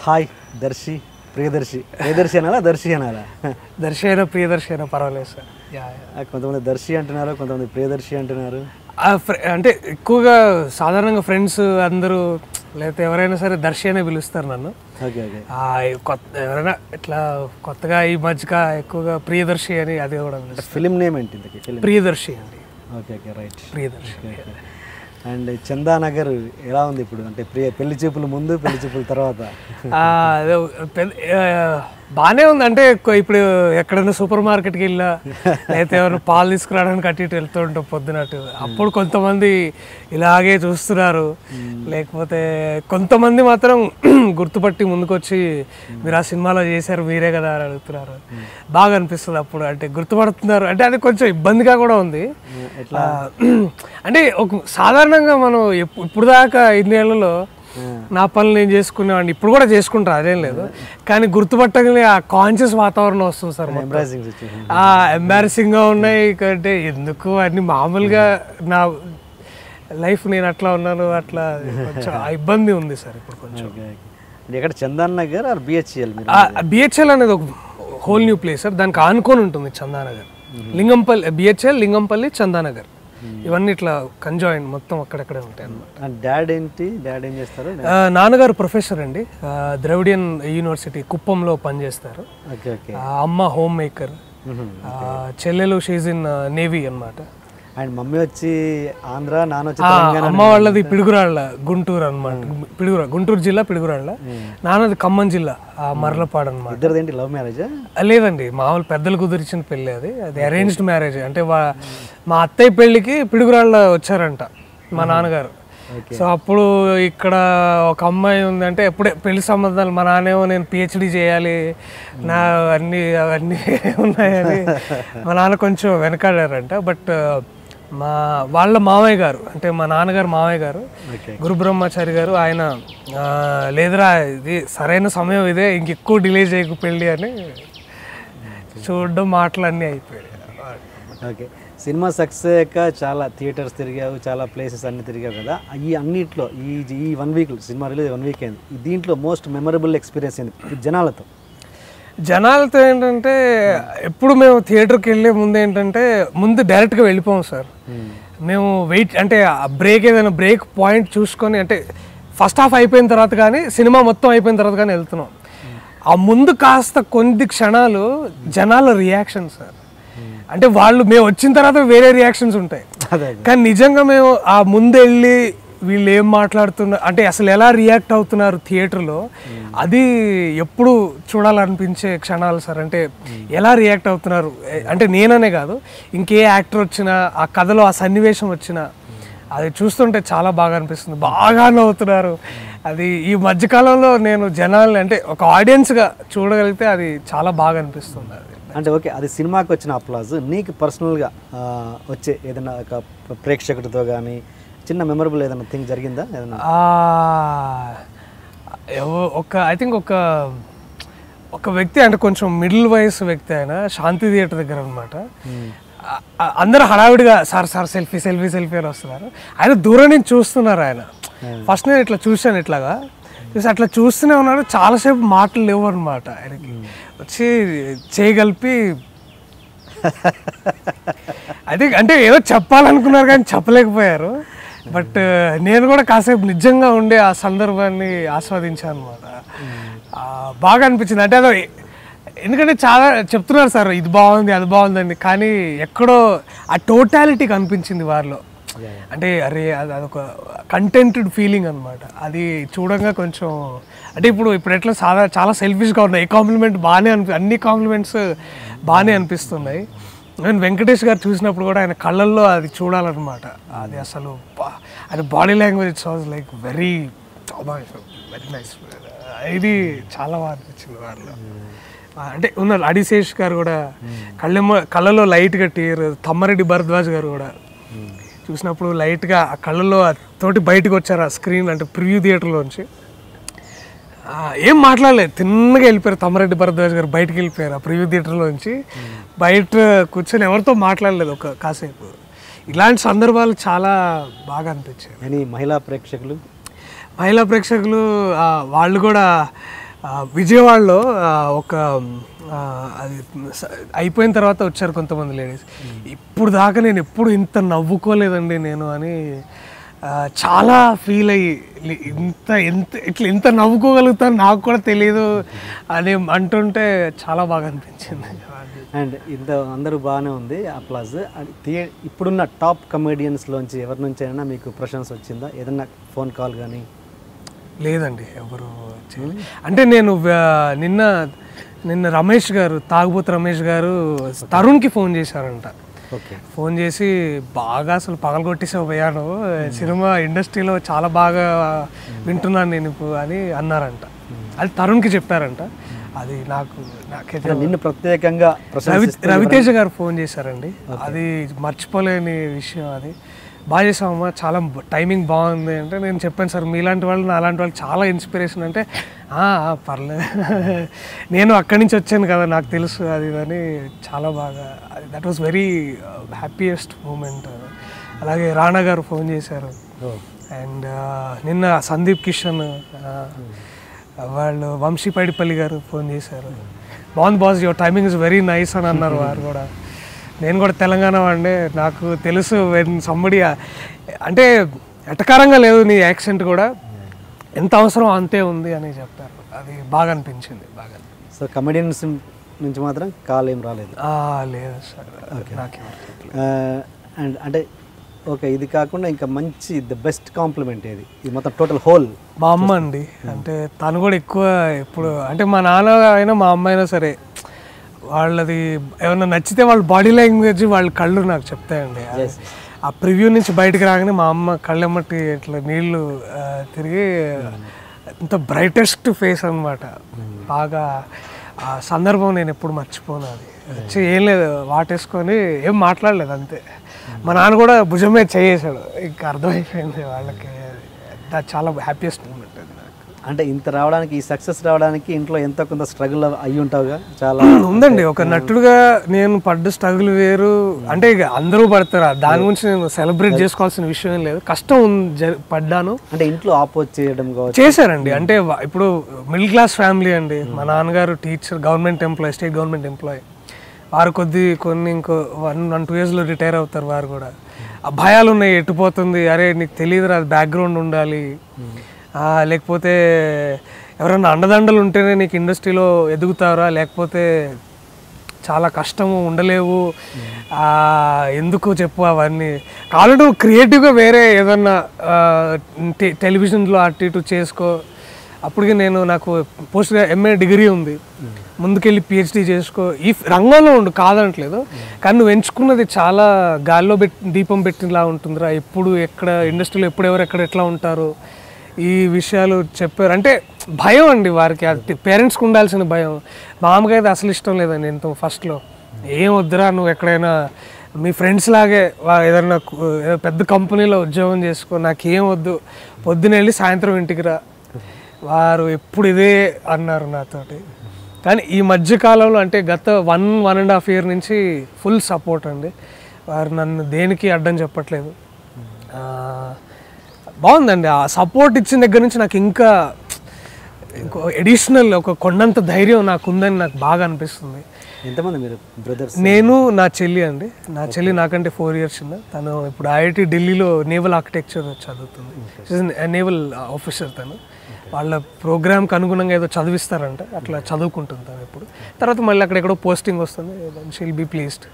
Hi Darsi Priyadarshi Priyadarshi అనాలా దర్శి అనాలా దర్శి అయినా ప్రియదర్శి అయినా పర్వాలేదు సార్. కొంతమంది దర్శి అంటున్నారు, కొంతమంది ప్రియదర్శి అంటున్నారు. అంటే ఎక్కువగా సాధారణంగా ఫ్రెండ్స్ అందరూ లేకపోతే ఎవరైనా సరే దర్శి అనే పిలుస్తారు నన్ను. Okay okay. ఎవరైనా ఇట్లా కొత్తగా ఈ మధ్యక ఎక్కువగా ప్రియదర్శి అని అది కూడా ఫిలిం నేమ్ ఏంటి ఇంతకీ? ఫిలిం ప్రియదర్శి అండి. Okay okay right. Priyadarshi. And Chandanagar ఎలా ఉంది ఇప్పుడు? అంటే పెళ్లి చూపుల ముందు పెళ్లి చూపుల తర్వాత బాగానే ఉంది. అంటే ఇప్పుడు ఎక్కడైనా సూపర్ మార్కెట్కి వెళ్ళా లేకపోతే ఎవరైనా పాలు తీసుకురావడానికి అటు ఇటు వెళ్తూ ఉంటాం పొద్దునట్టు, అప్పుడు కొంతమంది ఇలాగే చూస్తున్నారు. లేకపోతే కొంతమంది మాత్రం గుర్తుపట్టి ముందుకొచ్చి మీరు ఆ సినిమాలో చేశారు మీరే కదా అని అడుగుతున్నారు. బాగా అనిపిస్తుంది అప్పుడు, అంటే గుర్తుపడుతున్నారు. అంటే అది కొంచెం ఇబ్బందిగా కూడా ఉంది. అంటే ఒక సాధారణంగా మనం ఇప్పుడు దాకా ఇన్నేళ్లలో నా పనులు నేను చేసుకునేవాడిని, ఇప్పుడు కూడా చేసుకుంటా, అదేం లేదు. కానీ గుర్తుపట్టగానే ఆ కాన్షియస్ వాతావరణం వస్తుంది సార్. ఎంబారసింగ్గా ఉన్నాయి అంటే ఎందుకు అన్ని మామూలుగా నా లైఫ్ నేను అట్లా ఉన్నాను, అట్లా కొంచెం ఇబ్బంది ఉంది సార్ ఇప్పుడు కొంచెం. ఇక్కడ చందానగర్ ఆర్ బిహెచ్ఎల్? బిహెచ్ఎల్ అనేది ఒక హోల్ న్యూ ప్లేస్ సార్, దానికి ఆనుకొని ఉంటుంది చందానగర్. లింగంపల్లి బిహెచ్ఎల్, లింగంపల్లి, చందానగర్ ఇవన్నీ ఇట్లా కంజాయిన్ మొత్తం అక్కడక్కడే ఉంటాయి అన్నమాట. డాడ్ ఏంటి? డాడ్ ఏం చేస్తారు? నాన్నగారు ప్రొఫెసర్ అండి, ద్రవిడియన్ యూనివర్సిటీ కుప్పంలో పనిచేస్తారు. అమ్మ హోమ్ మేకర్, చెల్లెలు షీజ్ ఇన్ నేవీ అన్నమాట. అండ్ మమ్మీ వచ్చి ఆంధ్ర, నాన్న వచ్చి అమ్మ వాళ్ళది పిడుగురాళ్ళ, గుంటూరు అనమాట. గుంటూరు జిల్లా పిడుగురాళ్ళ, నాన్నది ఖమ్మం జిల్లా మర్లపాడు అనమాట. ఇద్దరిదేంటి లవ్ మ్యారేజ్? లేదండి, మామూలు పెద్దలు కుదిరిచిన పెళ్ళి. అది అరేంజ్డ్ మ్యారేజ్. అంటే మా అత్తయ్య పెళ్ళికి పిడుగురాళ్ళ వచ్చారంట మా నాన్నగారు. సో అప్పుడు ఇక్కడ ఒక అమ్మాయి ఉందంటే ఎప్పుడే పెళ్లి సంబంధాలు, మా నాన్నేమో నేను పిహెచ్డి చేయాలి, నా అవన్నీ ఉన్నాయని మా నాన్న కొంచెం వెనకాడారంట. బట్ వాళ్ళ మామయ్య గారు, అంటే మా నాన్నగారు మామయ్య గారు గురుబ్రహ్మచారి గారు, ఆయన లేదురా ఇది సరైన సమయం ఇదే, ఇంకెక్కువ డిలే చేయకు పెళ్ళి అని చూడడం, మాటలు అన్నీ అయిపోయాయి. ఓకే. సినిమా సక్సెస్ అయ్యాక చాలా థియేటర్స్ తిరిగావు, చాలా ప్లేసెస్ అన్నీ తిరిగావు కదా. ఈ అన్నిట్లో ఈ 1 వీక్ సినిమా రిలీజ్ 1 వీక్ అయింది, దీంట్లో మోస్ట్ మెమరబుల్ ఎక్స్పీరియన్స్ ఏంది జనాలతో ఏంటంటే, ఎప్పుడు మేము థియేటర్కి వెళ్ళే ముందు ఏంటంటే ముందు డైరెక్ట్గా వెళ్ళిపోము సార్. మేము వెయిట్, అంటే బ్రేక్ ఏదైనా బ్రేక్ పాయింట్ చూసుకొని, అంటే ఫస్ట్ హాఫ్ అయిపోయిన తర్వాత కానీ సినిమా మొత్తం అయిపోయిన తర్వాత కానీ వెళ్తున్నాం. ఆ ముందు కాస్త కొన్ని క్షణాలు జనాల రియాక్షన్ సార్, అంటే మేము వచ్చిన తర్వాత వేరే రియాక్షన్స్ ఉంటాయి, కానీ నిజంగా మేము ఆ ముందు వెళ్ళి వీళ్ళు ఏం మాట్లాడుతున్నారు, అంటే అసలు ఎలా రియాక్ట్ అవుతున్నారు థియేటర్లో, అది ఎప్పుడు చూడాలనిపించే క్షణాలు సార్. అంటే ఎలా రియాక్ట్ అవుతున్నారు, అంటే నేననే కాదు ఇంకే యాక్టర్ వచ్చినా, ఆ కథలో ఆ సన్నివేశం వచ్చినా అది చూస్తుంటే చాలా బాగా అనిపిస్తుంది. బాగా నవ్వుతున్నారు. అది ఈ మధ్యకాలంలో నేను జనాల్ని, అంటే ఒక ఆడియన్స్గా చూడగలిగితే అది చాలా బాగా అనిపిస్తుంది. అది అంటే ఓకే, అది సినిమాకి వచ్చిన అప్లాజ్, నీకు పర్సనల్గా వచ్చే ఏదైనా ఒక ప్రేక్షకుడితో కానీ చిన్న మెమరబుల్ ఏదైనా థింగ్ జరిగిందా? ఏదైనా ఐ థింక్ ఒక వ్యక్తి, అంటే కొంచెం మిడిల్ వయసు వ్యక్తి, ఆయన శాంతి థియేటర్ దగ్గర అనమాట. అందరూ హడావిడిగా సార్ సెల్ఫీ అని వస్తున్నారు. ఆయన దూరం నుంచి చూస్తున్నారు. ఆయన ఫస్ట్ నేను ఇట్లా చూశాను, ఇట్లాగా చూసి అట్లా చూస్తూనే ఉన్నాడు. చాలాసేపు మాటలు లేవు అనమాట. ఆయనకి వచ్చి చేయగలిపి అది, అంటే ఏదో చెప్పాలనుకున్నారు కానీ చెప్పలేకపోయారు. బట్ నేను కూడా కాసేపు నిజంగా ఉండే ఆ సందర్భాన్ని ఆస్వాదించాను అనమాట. బాగా అనిపించింది. అంటే అదో, ఎందుకంటే చాలా చెప్తున్నారు సార్ ఇది బాగుంది అది బాగుందండి, కానీ ఎక్కడో ఆ టోటాలిటీ కనిపించింది వారిలో. అంటే అరే అదొక కంటెంటెడ్ ఫీలింగ్ అనమాట. అది చూడంగా కొంచెం, అంటే ఇప్పుడు ఎట్లా చాలా సెల్ఫిష్గా ఉన్నాయి. ఏ కాంప్లిమెంట్ బాగానే అన్ని కాంప్లిమెంట్స్ బాగానే అనిపిస్తున్నాయి. నేను వెంకటేష్ గారు చూసినప్పుడు కూడా ఆయన కళ్ళల్లో అది చూడాలన్నమాట. అది అసలు ఆయన body language it's was like very nice. ఇది చాలా బాగా అనిపించింది వాళ్ళు. అంటే ఉన్నారు అడిశేష్ గారు కూడా కళ్ళలో లైట్గా టీర్, తమ్మారెడ్డి భరద్వాజ్ గారు కూడా చూసినప్పుడు లైట్గా ఆ కళ్ళలో తోటి బయటకు వచ్చారు ఆ స్క్రీన్, అంటే ప్రివ్యూ థియేటర్లోంచి. ఏం మాట్లాడలేదు, తిన్నగా వెళ్ళిపోయారు. తమ్మారెడ్డి భరద్వాజ్ గారు బయటకు వెళ్ళిపోయారు ఆ ప్రివ్యూ థియేటర్లోంచి. బయట కూర్చొని ఎవరితో మాట్లాడలేదు ఒక కాసేపు. ఇలాంటి సందర్భాలు చాలా బాగా అనిపించాయి. మహిళా ప్రేక్షకులు వాళ్ళు కూడా విజయవాడలో ఒక అది అయిపోయిన తర్వాత వచ్చారు కొంతమంది లేడీస్. ఇప్పుడు దాకా నేను ఎప్పుడు ఇంత నవ్వుకోలేదండి నేను అని చాలా ఫీల్ అయ్యి ఇంత నవ్వుకోగలుగుతాను నాకు కూడా తెలియదు అని అంటుంటే చాలా బాగా అనిపించింది. అండ్ ఇంత అందరూ బాగానే ఉంది అప్లాజ్. ఇప్పుడున్న టాప్ కమెడియన్స్లోంచి ఎవరి నుంచి అయినా మీకు ప్రశంస వచ్చిందా? ఏదన్నా ఫోన్ కాల్ కానీ? లేదండి, ఎవరు అంటే నేను నిన్న రమేష్ గారు, తాగుబోతు రమేష్ గారు తరుణ్కి ఫోన్ చేశారంట. ఫోన్ చేసి బాగా అసలు పగలగొట్టేసావు పోయాను, సినిమా ఇండస్ట్రీలో చాలా బాగా వింటున్నాను నేను అని అన్నారంట. అది తరుణ్కి చెప్పారంట. అది నాకైతే నిన్ను ప్రత్యేకంగా రవితేజ గారు ఫోన్ చేశారండి. అది మర్చిపోలేని విషయం. అది బాగా చేసామమ్మా, చాలా టైమింగ్ బాగుంది అంటే నేను చెప్పాను సార్ మీలాంటి వాళ్ళు నాలాంటి వాళ్ళు చాలా ఇన్స్పిరేషన్ అంటే పర్లేదు నేను అక్కడి నుంచి వచ్చాను కదా నాకు తెలుసు అది అని చాలా బాగా. That was very happiest moment. అలాగే రాణా గారు ఫోన్ చేశారు. అండ్ నిన్న సందీప్ కిషన్ వాళ్ళు వంశీపైడిపల్లి గారు ఫోన్ చేశారు. బాగుంది boss, your timing is very nice అని అన్నారు వారు కూడా. నేను కూడా తెలంగాణ వాడినే, నాకు తెలుసు వెన్ సంబడి అంటే ఎటకారంగా లేదు నీ యాక్సెంట్ కూడా, ఎంత అవసరం అంతే ఉంది అని చెప్పారు. అది బాగా అనిపించింది. బాగా. సో కమెడియన్స్ నుంచి మాత్రం కాల్ ఏం రాలేదు? లేదు సార్. అండ్ అంటే ఓకే, ఇది కాకుండా ఇంకా మంచి ద బెస్ట్ కాంప్లిమెంట్ ఏది ఇది మొత్తం టోటల్ హోల్? మా అమ్మ అండి. అంటే తను కూడా ఎక్కువ ఇప్పుడు అంటే మా నాన్న అయినా మా అమ్మ అయినా సరే వాళ్ళది ఏమన్నా నచ్చితే వాళ్ళ బాడీ లాంగ్వేజ్ వాళ్ళ కళ్ళు నాకు చెప్తాయండి. ఆ ప్రివ్యూ నుంచి బయటకు రాగానే మా అమ్మ కళ్ళెమ్మటి ఇట్లా నీళ్ళు తిరిగి ఇంత బ్రైటెస్ట్ ఫేస్ అనమాట. బాగా ఆ సందర్భం నేను ఎప్పుడు మర్చిపోను. అది వచ్చి ఏం లేదు వాటేసుకొని ఏం మాట్లాడలేదు అంతే. మా నాన్న కూడా భుజం మీద చేసాడు, ఇంకా అర్థమైపోయింది వాళ్ళకి. చాలా హ్యాపీయెస్ట్ మూమెంట్ అది నాకు. అంటే ఇంత రావడానికి, ఈ సక్సెస్ రావడానికి ఇంట్లో ఎంతో కొంత స్ట్రగుల్ అయ్యి ఉంటావుగా? చాలా ఉందండి. ఒక నటుడుగా నేను పడ్డ స్ట్రగుల్ వేరు. అంటే ఇక అందరూ పడతారు, దాని గురించి నేను సెలబ్రేట్ చేసుకోవాల్సిన విషయం ఏం లేదు. కష్టం పడ్డాను. అంటే ఇంట్లో ఆపోజ్ చేయడం చేశారండి. అంటే ఇప్పుడు మిడిల్ క్లాస్ ఫ్యామిలీ అండి. మా నాన్నగారు teacher, government employee, state government employee. వారు కొన్ని ఇంకో 1-2 yearsలో రిటైర్ అవుతారు. వారు కూడా ఆ భయాలు ఉన్నాయి, ఎట్టుపోతుంది, అరే నీకు తెలియదురా అది బ్యాక్గ్రౌండ్ ఉండాలి, లేకపోతే ఎవరన్నా అండదండలు ఉంటేనే నీకు ఇండస్ట్రీలో ఎదుగుతారా, లేకపోతే చాలా కష్టము, ఉండలేవు, ఎందుకు చెప్పు అవన్నీ. కావాలంటే క్రియేటివ్గా వేరే ఏదన్నా టెలివిజన్లో అటు ఇటు చేసుకో. అప్పటికి నాకు పోస్ట్ MA డిగ్రీ ఉంది, ముందుకెళ్ళి PhD చేసుకో, ఈ రంగంలో ఉండు కాదనట్లేదు. కానీ నువ్వు ఎంచుకున్నది చాలా గాల్లో దీపం పెట్టినలా ఉంటుందిరా, ఎప్పుడు ఎక్కడ ఇండస్ట్రీలో ఎప్పుడు ఎవరు ఎక్కడ ఎట్లా ఉంటారు ఈ విషయాలు చెప్పారు. అంటే భయం అండి వారికి, అది పేరెంట్స్కి ఉండాల్సిన భయం. మా అమ్మకి అయితే అసలు ఇష్టం లేదండి. ఎంతో ఫస్ట్లో ఏం వద్దురా నువ్వు ఎక్కడైనా మీ ఫ్రెండ్స్ లాగే ఏదైనా పెద్ద కంపెనీలో ఉద్యోగం చేసుకో, నాకేం వద్దు, పొద్దున వెళ్ళి సాయంత్రం ఇంటికి రా. వారు ఎప్పుడు ఇదే అన్నారు నాతోటి. కానీ ఈ మధ్యకాలంలో అంటే గత 1.5 year నుంచి ఫుల్ సపోర్ట్ అండి. వారు నన్ను దేనికి అడ్డం చెప్పట్లేదు. బాగుందండి. ఆ సపోర్ట్ ఇచ్చిన దగ్గర నుంచి నాకు ఇంకా ఇంకో ఎడిషనల్ ఒక కొండంత ధైర్యం నాకు ఉందని నాకు బాగా అనిపిస్తుంది. ఎంతమంది మీరు బ్రదర్స్? నేను, నా చెల్లి అండి. నా చెల్లి నాకంటే 4 years చిన్న. తను ఇప్పుడు IIT ఢిల్లీలో నేవల్ ఆర్కిటెక్చర్ చదువుతుంది. నేవల్ ఆఫీసర్ తను. వాళ్ళ ప్రోగ్రామ్కి అనుగుణంగా ఏదో చదివిస్తారంట, అట్లా చదువుకుంటుంది తను ఇప్పుడు. తర్వాత మళ్ళీ అక్కడెక్కడో పోస్టింగ్ వస్తుంది. She'll be pleased.